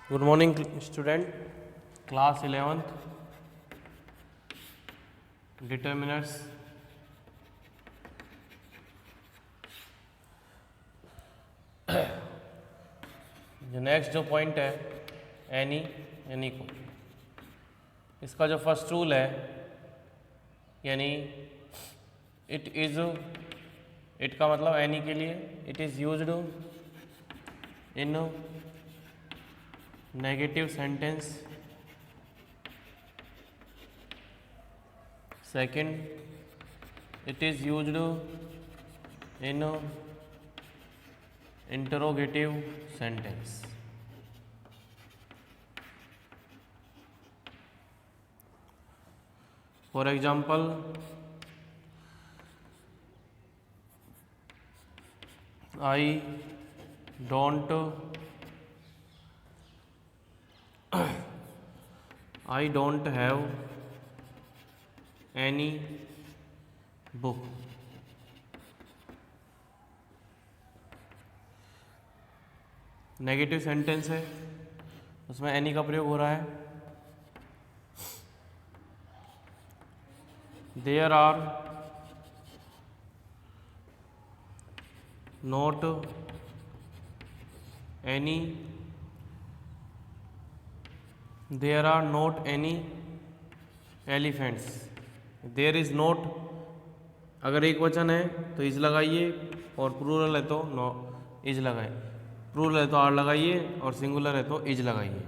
Good morning student, class 11th determiners. जो next जो point है एनी को, इसका जो फर्स्ट रूल है यानी इट का मतलब एनी के लिए it is used in negative sentence. Second, it is used in interrogative sentence. For example, I don't have any book. Negative sentence है, उसमें एनी का प्रयोग हो रहा है। There are not any elephants. There is not, अगर एक वचन है तो इज लगाइए और प्लूरल है तो नो इज लगाए। प्लूरल है तो आर लगाइए और सिंगुलर है तो इज लगाइए।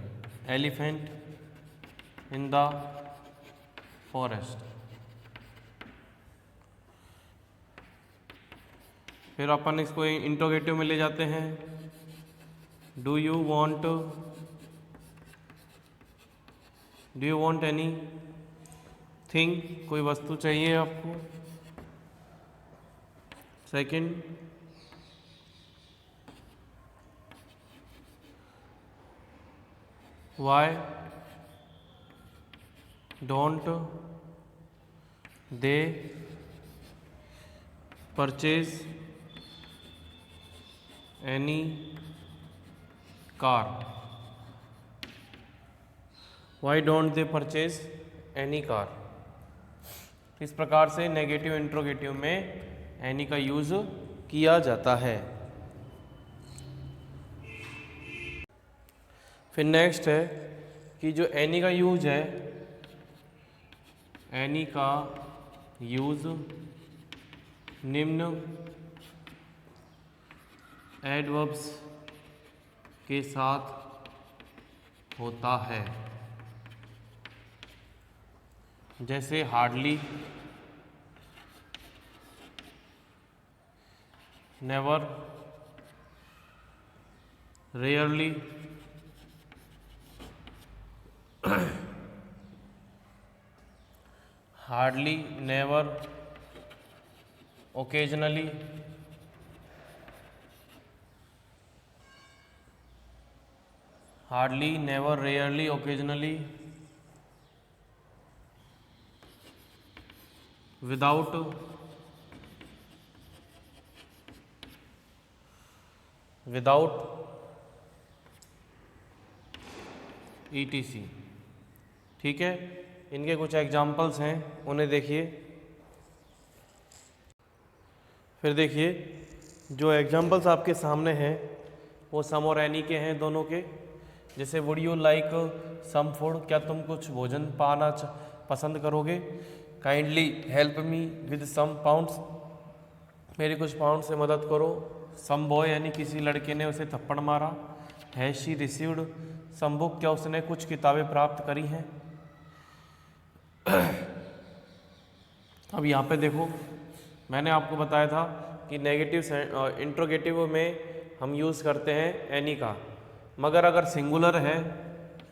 Elephant in the forest. फिर अपन इसको इंट्रोगेटिव में ले जाते हैं। Do you want any thing, कोई वस्तु चाहिए आपको। Second, why don't they purchase any car. Why don't they purchase any car. इस प्रकार से नेगेटिव इंट्रोगेटिव में एनी का यूज किया जाता है। फिर नेक्स्ट है कि जो एनी का यूज है, एनी का यूज निम्न एडवर्ब्स के साथ होता है, जैसे hardly, never, rarely, hardly, never, occasionally, hardly, never, rarely, occasionally, without, ETC। ठीक है, इनके कुछ एग्जाम्पल्स हैं, उन्हें देखिए। फिर देखिए, जो एग्जाम्पल्स आपके सामने हैं वो सम और एनी के हैं दोनों के। जैसे would you like some food, क्या तुम कुछ भोजन पाना पसंद करोगे। Kindly help me with some pounds, मेरी कुछ पाउंड से मदद करो। सम बॉय यानी किसी लड़के ने उसे थप्पड़ मारा। Has she received some book, क्या उसने कुछ किताबें प्राप्त करी हैं। अब यहाँ पे देखो, मैंने आपको बताया था कि नेगेटिव इंट्रोगेटिव में हम यूज़ करते हैं एनी का, मगर अगर सिंगुलर है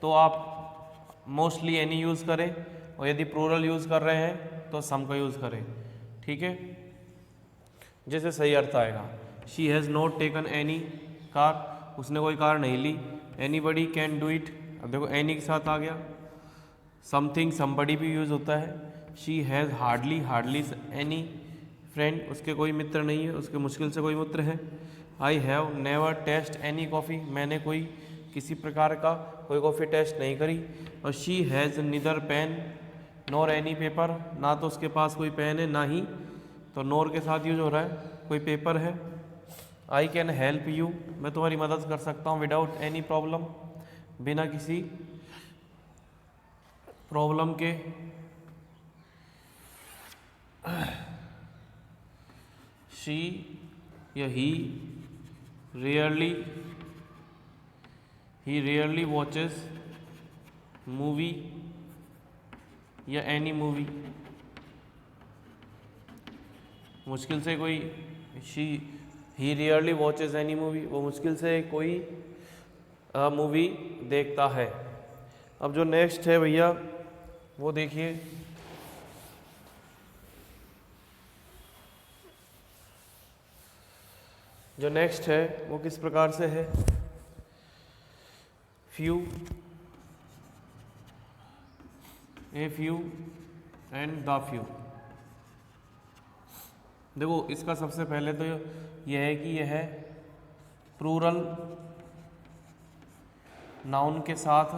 तो आप मोस्टली एनी यूज़ करें, और यदि प्लूरल यूज़ कर रहे हैं तो सम का यूज़ करें। ठीक है, जैसे सही अर्थ आएगा। She has not taken any car, उसने कोई कार नहीं ली। एनीबडी कैन डू इट, अब देखो एनी के साथ आ गया। समथिंग, समबडी भी यूज़ होता है। She has hardly any friend, उसके कोई मित्र नहीं है, उसके मुश्किल से कोई मित्र है। I have never test any coffee, मैंने कोई किसी प्रकार का कोई कॉफ़ी टेस्ट नहीं करी। और she has neither pen nor any paper, ना तो उसके पास कोई पेन है ना ही, तो नॉर के साथ यूज हो रहा है, कोई पेपर है। आई कैन हेल्प यू, मैं तुम्हारी मदद कर सकता हूँ, विदाउट एनी प्रॉब्लम, बिना किसी प्रॉब्लम के। शी या ही रेयरली वॉचेस मूवी या एनी मूवी, मुश्किल से कोई ही रेयरली वॉचेस एनी मूवी, वो मुश्किल से कोई मूवी देखता है। अब जो नेक्स्ट है भैया वो देखिए, जो नेक्स्ट है वो किस प्रकार से है, few, a few and the few. देखो इसका सबसे पहले तो यह है कि यह है प्लूरल नाउन के साथ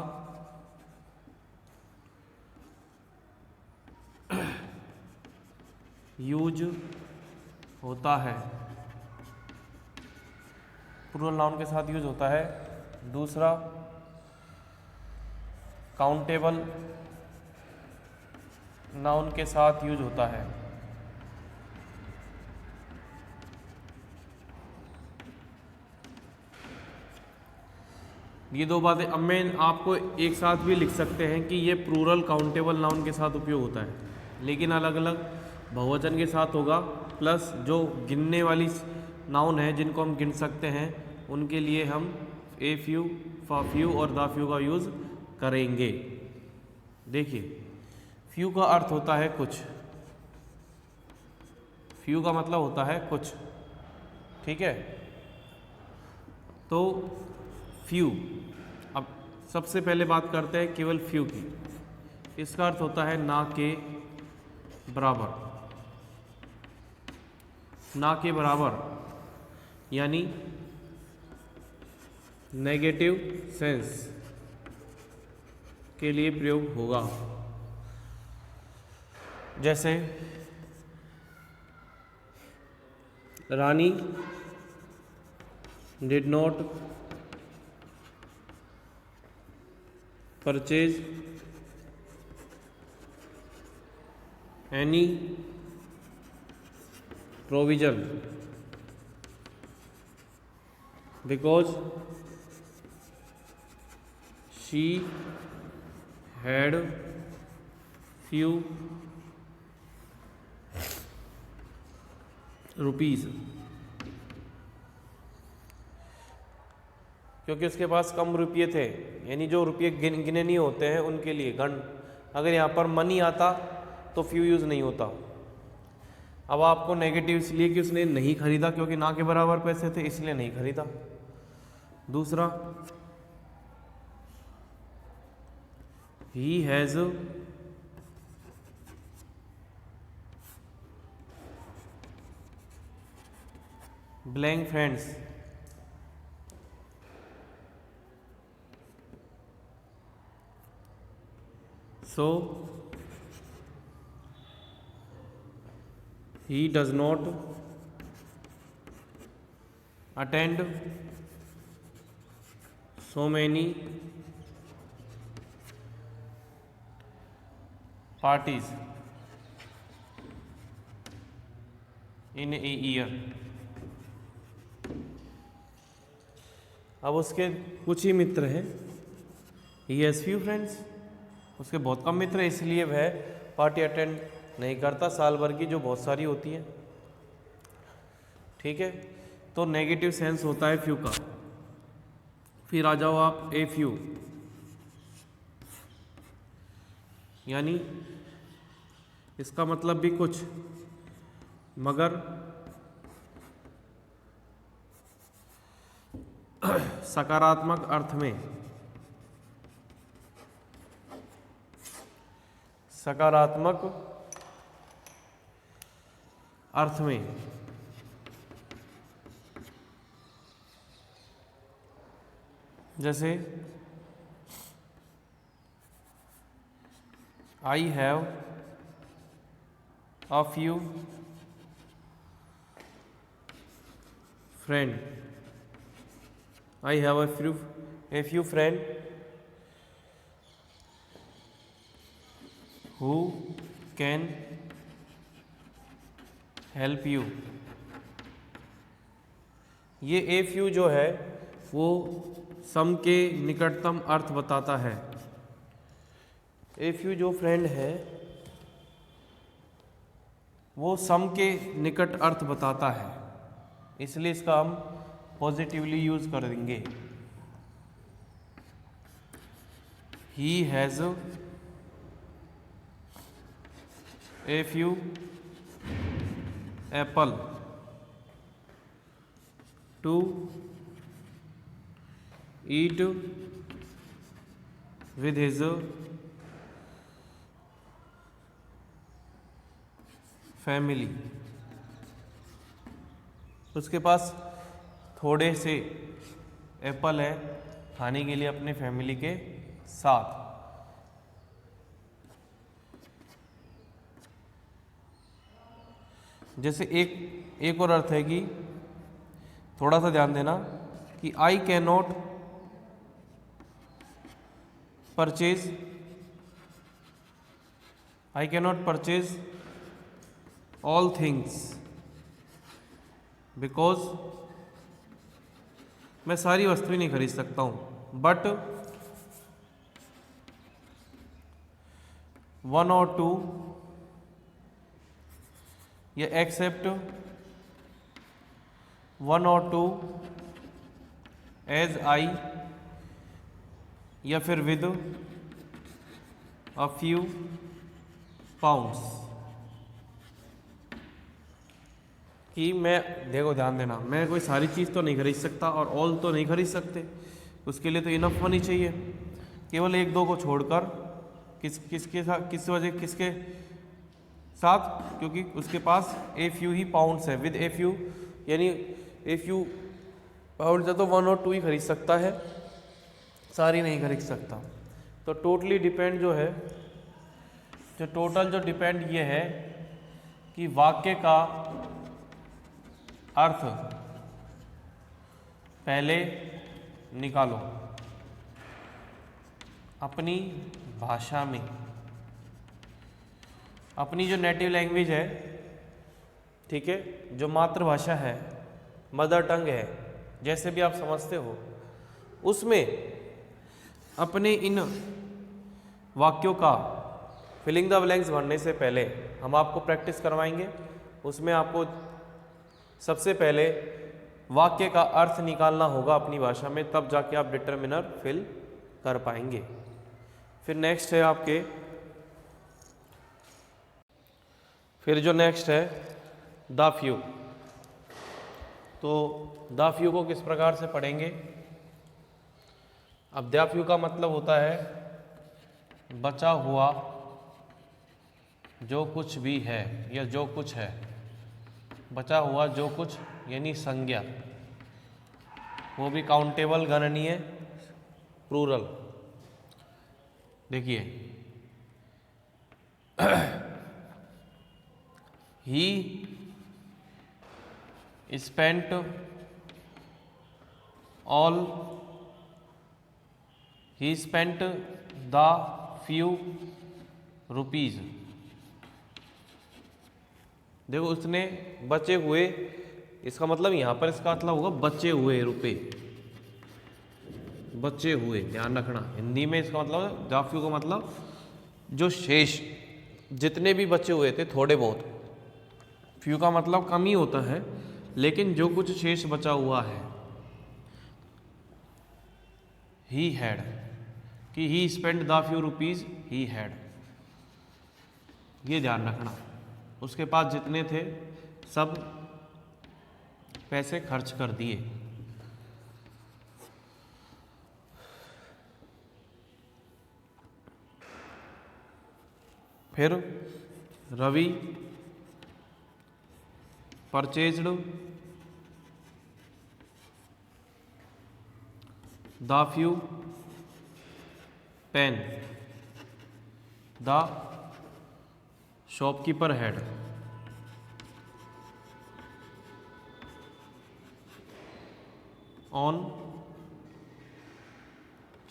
यूज होता है, प्लूरल नाउन के साथ यूज होता है। दूसरा काउंटेबल नाउन के साथ यूज होता है। ये दो बातें अब मैं आपको एक साथ भी लिख सकते हैं कि ये प्लूरल काउंटेबल नाउन के साथ उपयोग होता है, लेकिन अलग अलग बहुवचन के साथ होगा, प्लस जो गिनने वाली नाउन है जिनको हम गिन सकते हैं उनके लिए हम ए फ्यू, फा फ्यू और द फ्यू का यूज़ करेंगे। देखिए फ्यू का अर्थ होता है कुछ, फ्यू का मतलब होता है कुछ, ठीक है। तो फ्यू, अब सबसे पहले बात करते हैं केवल फ्यू की। इसका अर्थ होता है ना के बराबर, ना के बराबर, यानी नेगेटिव सेंस के लिए प्रयोग होगा। जैसे Rani did not purchase any provision because she had few rupees, क्योंकि उसके पास कम रुपये थे, यानी जो रुपये गिने नहीं होते हैं उनके लिए गण। अगर यहाँ पर मनी आता तो फ्यू यूज़ नहीं होता। अब आपको नेगेटिव इसलिए कि उसने नहीं खरीदा, क्योंकि ना के बराबर पैसे थे इसलिए नहीं खरीदा। दूसरा he has blank friends, so he does not attend so many parties in a year। अब उसके कुछ ही मित्र हैं, he has few friends, उसके बहुत कम मित्र हैं, इसलिए वह पार्टी अटेंड नहीं करता साल भर की जो बहुत सारी होती है, ठीक है। तो नेगेटिव सेंस होता है फ्यू का। फिर आ जाओ आप ए फ्यू, यानी इसका मतलब भी कुछ, मगर सकारात्मक अर्थ में, सकारात्मक अर्थ में जैसे I have a few friend, I have a few friend who can help you. ये ए फ्यू जो है वो सम के निकटतम अर्थ बताता है। ए फ्यू जो फ्रेंड है वो सम के निकट अर्थ बताता है, इसलिए इसका हम पॉजिटिवली यूज कर देंगे। He has a few apple to eat with his family. उसके पास थोड़े से एप्पल है खाने के लिए अपने फैमिली के साथ। जैसे एक और अर्थ है कि थोड़ा सा ध्यान देना कि I can not purchase all things because मैं सारी वस्तुएं नहीं खरीद सकता हूं, बट वन और टू या एक्सेप्ट वन और टू एज आई, या फिर विद अ फ्यू पाउंड्स। कि मैं, देखो ध्यान देना, मैं कोई सारी चीज़ तो नहीं खरीद सकता और ऑल तो नहीं खरीद सकते, उसके लिए तो इनफ मनी चाहिए। केवल एक दो को छोड़कर किसके साथ, क्योंकि उसके पास ए फ्यू ही पाउंड्स है। विद ए फ्यू यानी ए फ्यू पाउंड्स है तो वन और टू ही खरीद सकता है, सारी नहीं खरीद सकता। तो टोटली डिपेंड जो है, जो डिपेंड ये है कि वाक्य का अर्थ पहले निकालो अपनी भाषा में, अपनी जो नेटिव लैंग्वेज है, ठीक है, जो मातृभाषा है, मदर टंग है, जैसे भी आप समझते हो, उसमें अपने इन वाक्यों का फिलिंग द ब्लैंक्स भरने से पहले हम आपको प्रैक्टिस करवाएंगे। उसमें आपको सबसे पहले वाक्य का अर्थ निकालना होगा अपनी भाषा में, तब जाके आप डिटर्मिनर फिल कर पाएंगे। फिर नेक्स्ट है आपके, फिर जो नेक्स्ट है द फ्यू। तो द फ्यू को किस प्रकार से पढ़ेंगे? अब द फ्यू का मतलब होता है बचा हुआ जो कुछ भी है या जो कुछ है, बचा हुआ जो कुछ यानी संज्ञा, वो भी काउंटेबल गणनीय प्लूरल। देखिए he spent the few rupees. देखो उसने बचे हुए, इसका मतलब यहाँ पर इसका मतलब होगा बचे हुए रुपए, बचे हुए, ध्यान रखना। हिंदी में इसका मतलब द फ्यू का मतलब जो शेष, जितने भी बचे हुए थे थोड़े बहुत। फ्यू का मतलब कम ही होता है, लेकिन जो कुछ शेष बचा हुआ है। ही हैड, कि he spend the few rupees he had, ये ध्यान रखना। उसके पास जितने थे सब पैसे खर्च कर दिए। फिर Ravi purchased the few pen, the shopkeeper had, on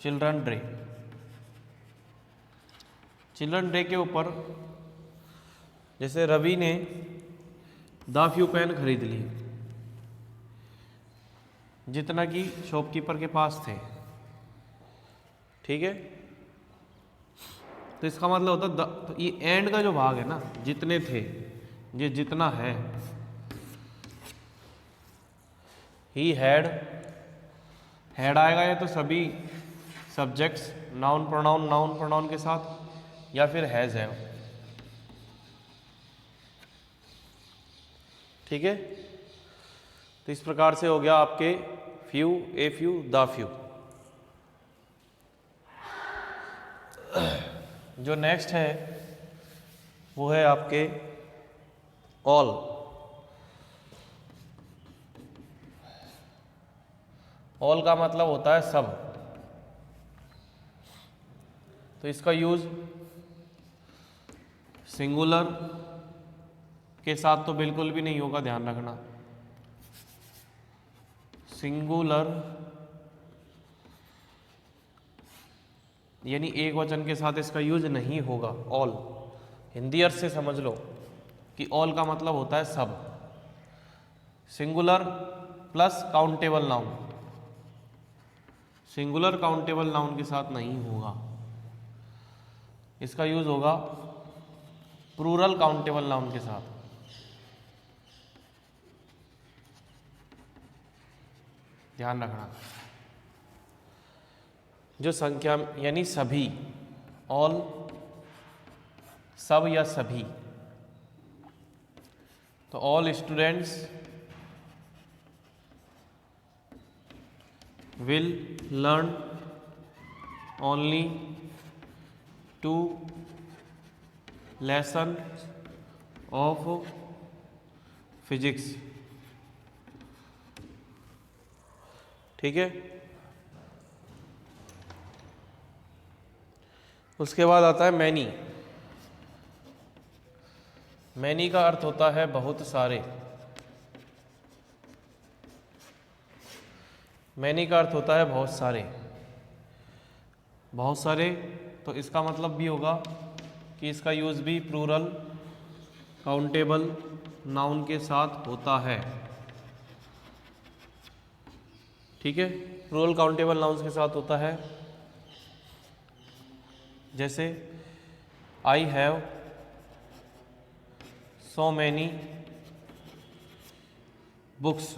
children day. Children day के ऊपर जैसे रवि ने द फ्यू पेन खरीद ली, जितना कि शॉपकीपर के पास थे, ठीक है। तो इसका मतलब होता है तो ये एंड का जो भाग है ना, जितने थे, ये जितना है, ही हैड आएगा या तो सभी सब्जेक्ट्स नाउन प्रोनाउन के साथ, या फिर हैज है, ठीक है। तो इस प्रकार से हो गया आपके few, a few, the few. जो नेक्स्ट है वो है आपके ऑल। ऑल का मतलब होता है सब। तो इसका यूज सिंगुलर के साथ तो बिल्कुल भी नहीं होगा, ध्यान रखना। सिंगुलर यानी एक वचन के साथ इसका यूज नहीं होगा। ऑल हिंदी अर्थ से समझ लो कि ऑल का मतलब होता है सब। Singular plus countable noun, singular countable noun के साथ नहीं होगा, इसका यूज होगा प्लूरल काउंटेबल नाउन के साथ। ध्यान रखना, जो संख्या यानी सभी, ऑल सब या सभी। तो all students will learn only 2 lesson of physics, ठीक है। उसके बाद आता है मैनी। मैनी का अर्थ होता है बहुत सारे। मैनी का अर्थ होता है बहुत सारे। बहुत सारे, तो इसका मतलब भी होगा कि इसका यूज भी प्लूरल काउंटेबल नाउन के साथ होता है, ठीक है। प्लूरल काउंटेबल नाउन्स के साथ होता है। जैसे I have so many books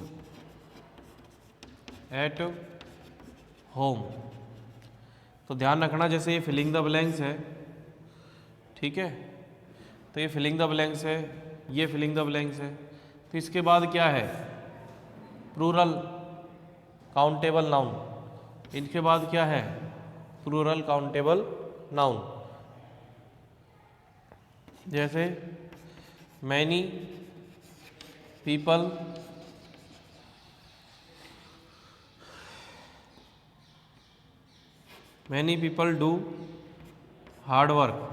at home. तो ध्यान रखना, जैसे ये फिलिंग द ब्लैंक्स है, ठीक है। तो ये फिलिंग द ब्लैंक्स है, ये फिलिंग द ब्लैंक्स है। तो इसके बाद क्या है? Plural countable noun. इनके बाद क्या है? Plural countable noun. जैसे many people do hard work.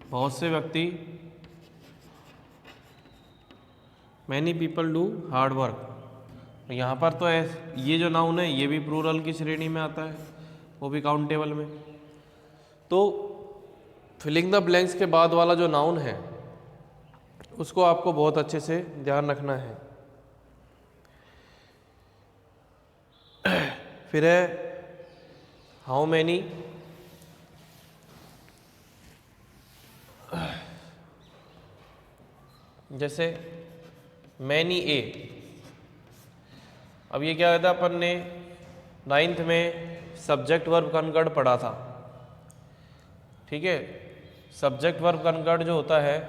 बहुत से व्यक्ति, many people do hard work. यहाँ पर तो ये जो नाउन है ये भी प्लूरल की श्रेणी में आता है, वो भी काउंटेबल में। तो फिलिंग द ब्लैंक्स के बाद वाला जो नाउन है उसको आपको बहुत अच्छे से ध्यान रखना है। फिर है हाउ मैनी, जैसे मैनी ए। अब ये क्या कहता है, अपन ने 9th में सब्जेक्ट वर्ब कनवर्ड पढ़ा था, ठीक है। सब्जेक्ट वर्ब कनवर्ड जो होता है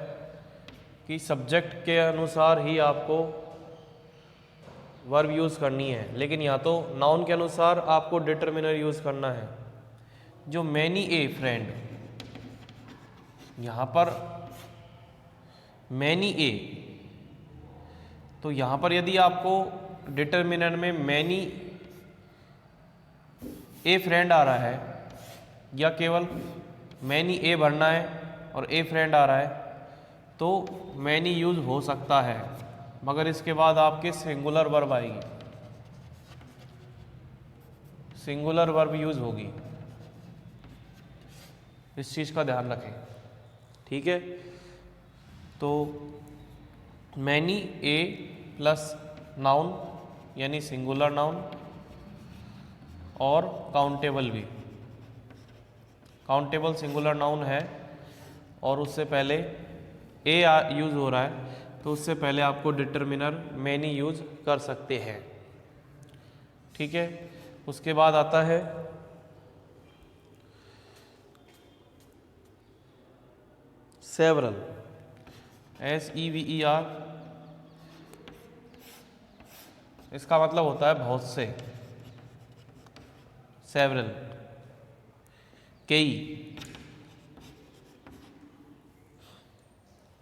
कि सब्जेक्ट के अनुसार ही आपको वर्ब यूज़ करनी है, लेकिन यहाँ तो नाउन के अनुसार आपको डिटर्मिनर यूज़ करना है। जो मैनी ए फ्रेंड, यहाँ पर मैनी ए, तो यहाँ पर यदि आपको डिटर्मिनर में मैनी ए फ्रेंड आ रहा है या केवल मैनी ए भरना है और ए फ्रेंड आ रहा है तो मैनी यूज़ हो सकता है, मगर इसके बाद आपके सिंगुलर वर्ब आएगी, सिंगुलर वर्ब यूज़ होगी। इस चीज़ का ध्यान रखें, ठीक है। तो मैनी ए प्लस नाउन यानी सिंगुलर नाउन और काउंटेबल भी, काउंटेबल सिंगुलर नाउन है और उससे पहले ए यूज़ हो रहा है तो उससे पहले आपको डिटर्मिनर मैनी यूज़ कर सकते हैं, ठीक है। उसके बाद आता है सेवरल, SEVER, इसका मतलब होता है बहुत से, सेवरल, कई,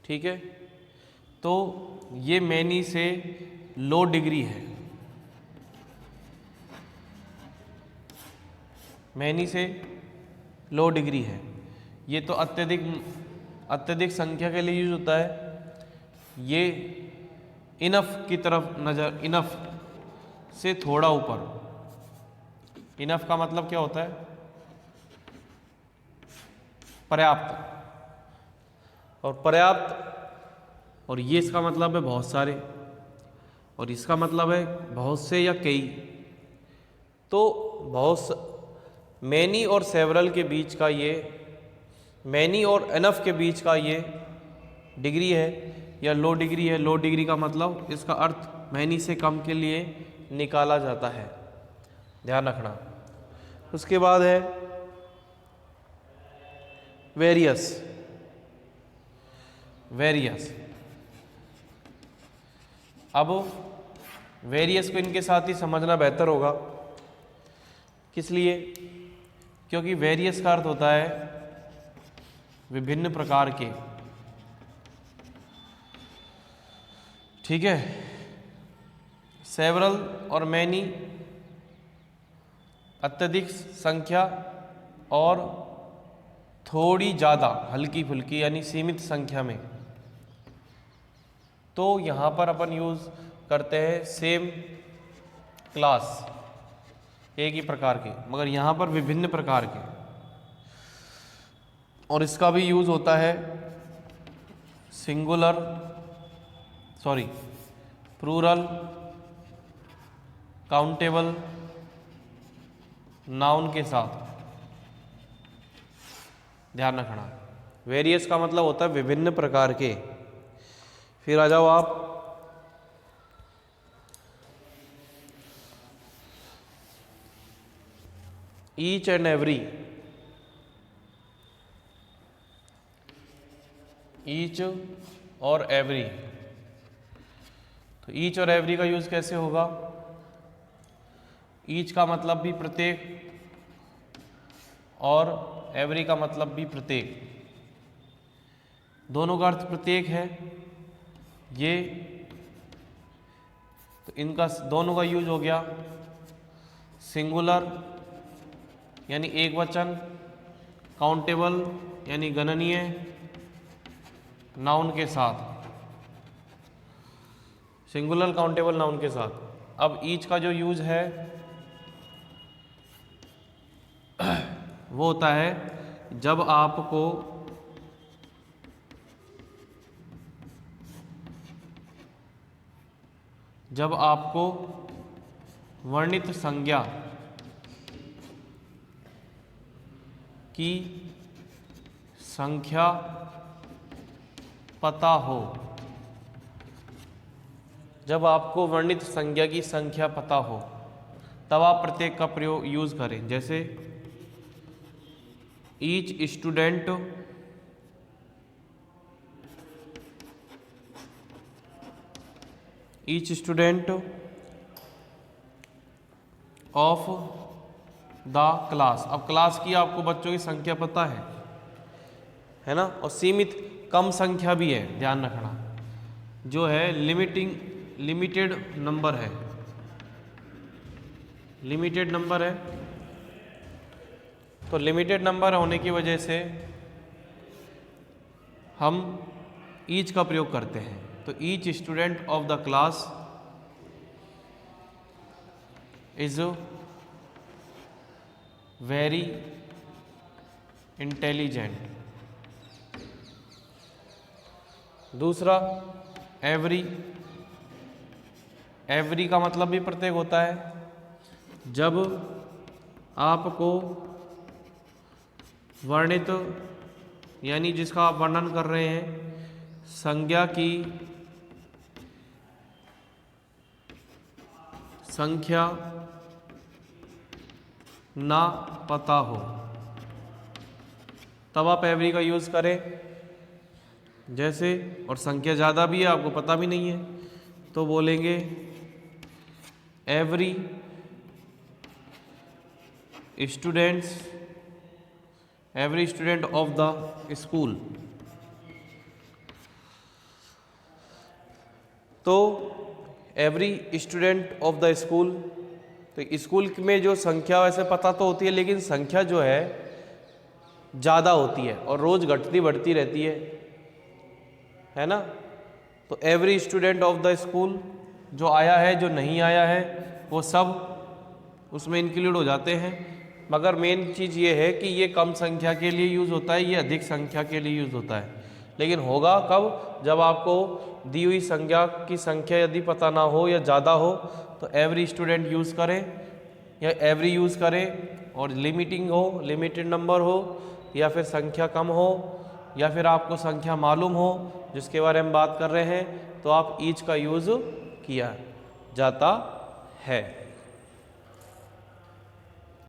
ठीक है। तो ये मैनी से लो डिग्री है, मैनी से लो डिग्री है। ये तो अत्यधिक संख्या के लिए यूज होता है। ये इनफ की तरफ नज़र, इनफ से थोड़ा ऊपर, इनफ का मतलब क्या होता है? पर्याप्त, और पर्याप्त, और ये इसका मतलब है बहुत सारे, और इसका मतलब है बहुत से या कई। तो मैनी और सेवरल के बीच का ये, मैनी और एनफ के बीच का ये डिग्री है या लो डिग्री है। लो डिग्री का मतलब इसका अर्थ मैनी से कम के लिए निकाला जाता है, ध्यान रखना। उसके बाद है वेरियस, वेरियस। अब वेरियस को इनके साथ ही समझना बेहतर होगा। किस लिए? क्योंकि वेरियस का अर्थ होता है विभिन्न प्रकार के, ठीक है। सेवरल और मैनी अत्यधिक संख्या और थोड़ी ज़्यादा हल्की फुल्की यानी सीमित संख्या में। तो यहाँ पर अपन यूज़ करते हैं सेम क्लास, एक ही प्रकार के, मगर यहाँ पर विभिन्न प्रकार के। और इसका भी यूज़ होता है सिंगुलर, प्लूरल, काउंटेबल नाउन के साथ, ध्यान रखना। वेरियस का मतलब होता है विभिन्न प्रकार के। फिर आ जाओ आप ईच एंड एवरी, ईच और एवरी। तो ईच और एवरी का यूज कैसे होगा? ईच का मतलब भी प्रत्येक और एवरी का मतलब भी प्रत्येक, दोनों का अर्थ प्रत्येक है ये। तो इनका दोनों का यूज हो गया सिंगुलर यानी एक वचन, काउंटेबल यानी गणनीय नाउन के साथ, सिंगुलर काउंटेबल नाउन के साथ। अब ईच का जो यूज है वो होता है जब आपको वर्णित संज्ञा की संख्या पता हो, जब आपको वर्णित संज्ञा की संख्या पता हो तब आप प्रत्येक का प्रयोग यूज करें। जैसे each student of the class. अब क्लास की आपको बच्चों की संख्या पता है ना, और सीमित कम संख्या भी है, ध्यान रखना, जो है लिमिटेड नंबर है, तो लिमिटेड नंबर होने की वजह से हम ईच का प्रयोग करते हैं। तो each student of the class is very intelligent. दूसरा एवरी, एवरी का मतलब भी प्रत्येक होता है। जब आपको वर्णित यानी जिसका आप वर्णन कर रहे हैं संज्ञा की संख्या ना पता हो तब आप एवरी का यूज़ करें। जैसे और संख्या ज़्यादा भी है, आपको पता भी नहीं है, तो बोलेंगे every student of the school. तो every student of the school, तो स्कूल में जो संख्या वैसे पता तो होती है, लेकिन संख्या जो है ज़्यादा होती है और रोज़ घटती बढ़ती रहती है ना। तो every student of the school, जो आया है जो नहीं आया है वो सब उसमें इंक्लूड हो जाते हैं। मगर मेन चीज़ ये है कि ये कम संख्या के लिए यूज़ होता है, ये अधिक संख्या के लिए यूज़ होता है। लेकिन होगा कब, जब आपको दी हुई संख्या की संख्या यदि पता ना हो या ज़्यादा हो तो एवरी स्टूडेंट यूज़ करें या एवरी यूज़ करें। और लिमिटिंग हो, लिमिटेड नंबर हो, या फिर संख्या कम हो, या फिर आपको संख्या मालूम हो जिसके बारे में बात कर रहे हैं, तो आप ईच का यूज़ किया जाता है।